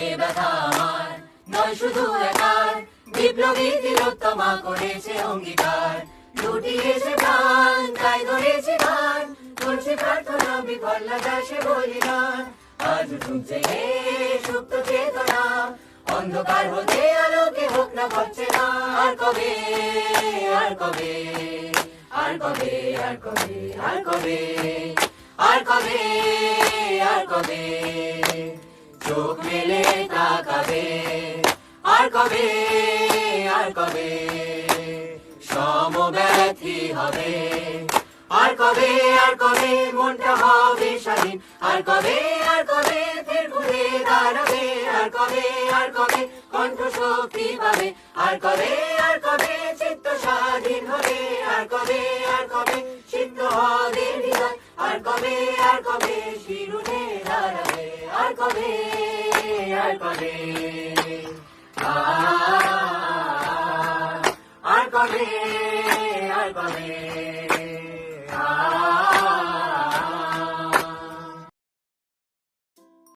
এ ব্যথা আমার নয় শুধু একার, বিপ্লবী তিলোত্তমা করেছে অঙ্গীকার, লুটিয়েছে প্রাণ তাই ধরেছে গান, করছে প্রার্থনা বিফল না যায় সে বলিদান। আজ উঠুছে হে সুপ্ত চেতনা, অন্ধকার হতে আলোকে হোক না পাচ্ছে না। আর কবে আর কবে আর কবে আর কবে আর কবে আর কবে আর কবে চোখ মেলে তাকাবে, আর কবে আর কবে সমব্যথী হবে, আর কবে মনটা হবে স্বাধীন, আর কবে ফের ঘুরে দাঁড়াবে, আর কবে কণ্ঠ শক্তি পাবে, আর কবে চিত্ত স্বাধীন হবে, আর কবে সিদ্ধ হবে হৃদয়, আর কবে শিরুনে দাঁড়াবে, আর কবে আর কবে আর কবে আর কবে